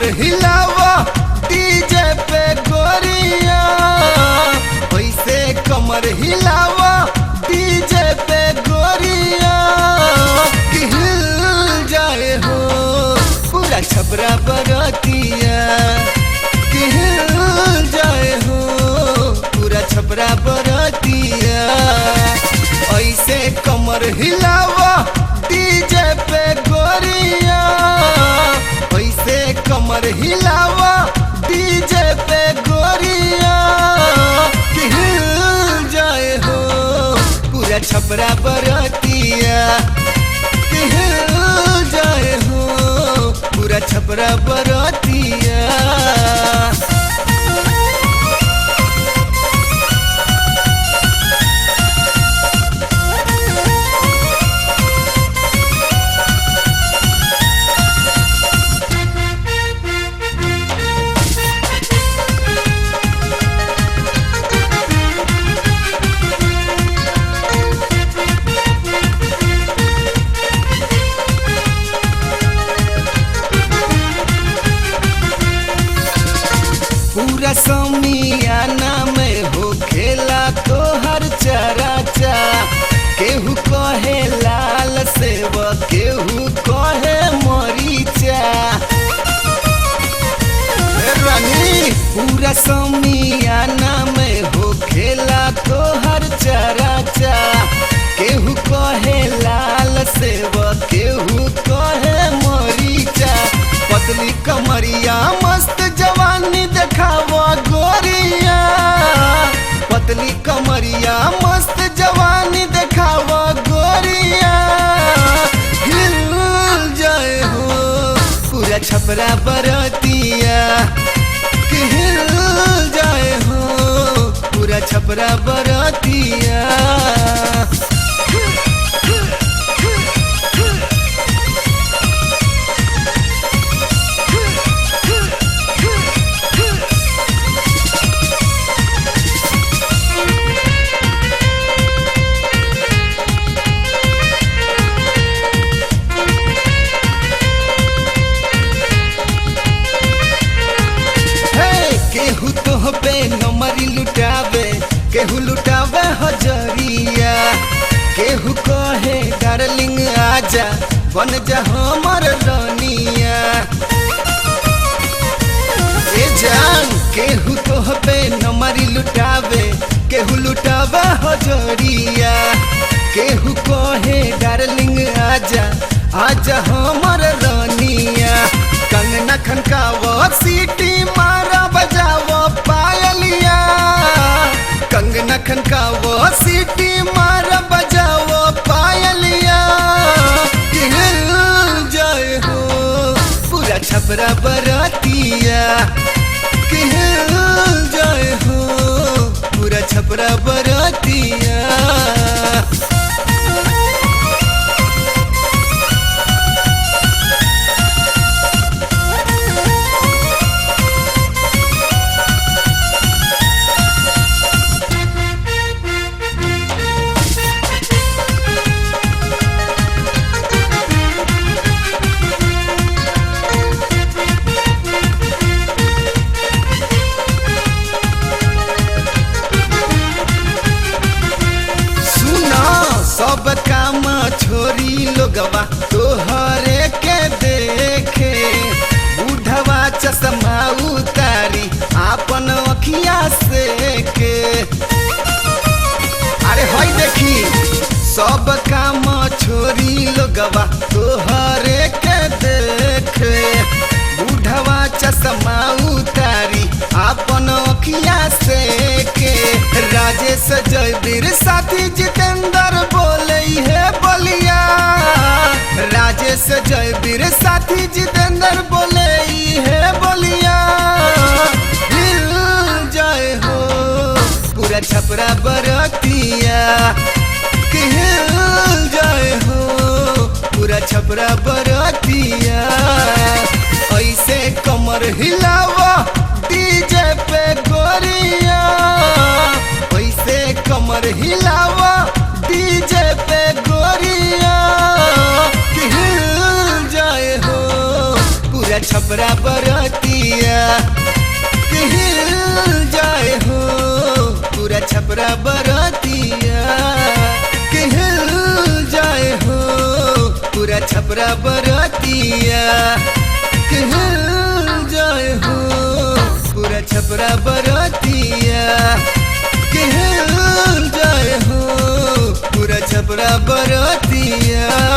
कमर हिलावा डीजे पे गोरिया, वैसे कमर हिलावा डीजे पे गोरिया, कि हिल जाए हो पूरा छपरा बरतिया, कि हिल जाए हो पूरा छपरा बरतिया। ऐसे कमर हिलावा डीजे पे गोरिया, ऐसे कमर हिलावा डीजे पे गोरिया, कि हिल जाए हो पूरा छपरा बरतिया, कि हिल जाए हो पूरा छपरा बरतिया। पूरा समियाना में हो खेला तो हर चराचा, केहू कहे लाल सेव केहू कहे मरीचा। रानी पूरा समियाना में हो खेला तो हर चराचा, केहू कहे लाल सेव केहू कहे मरीचा। पतली कमरिया मस्त जवानी देखावा गोरिया, पतली कमरिया मस्त जवानी देखावा गोरिया, हिल जाए हो पूरा छपरा बरतिया, कि हिल जाए हो पूरा छपरा बरतिया। केहू तो पे नमरी लुटावे, केहू लुटावे हजरिया, केहू कहे डार्लिंग आजा बन जा हमर रानिया। ए जान केहू तो पे नमरी लुटावे, केहू लुटावे हजरिया, केहू कहे डार्लिंग आजा आजा हमर रानिया। कंगना खनकावो सीटी मारा बजावो पायलिया, कंगना खनकावो सीटी मारा बजावो पायलिया, कि हिल जाए हो पूरा छपरा बरतिया, कि हिल जाए हो पूरा छपरा बरतिया। सब काम छोरी लोगवा तोहरे के देखे, बूढ़वा चश्मा उतारी आपन अखिया से के। अरे हई देखी सब काम छोरी लोगवा तोहरे के देखे, बूढ़वा चश्मा उतारी आपन अखिया से के। राजेश जयवीर साथी जितेंद्र बोले है बोलिया, राजेश जयवीर साथी जितेंद्र बोले है बोलिया, हिल जाए हो पूरा छपरा बरतिया, कि हिल जाए हो पूरा छपरा बरतिया। ऐसे कमर हिलावा डीजे पे गोरिया, ऐसे कमर हिलावा डीजे पे गोरिया, कि हिल जाए हो पूरा छपरा छपरा बरतिया हिल जाए हो पूरा छपरा बरतिया हिल जाए हो पूरा छपरा बरतिया हिल जाए हो पूरा छपरा बरतिया हिल जाए हो पूरा छपरा बरतिया।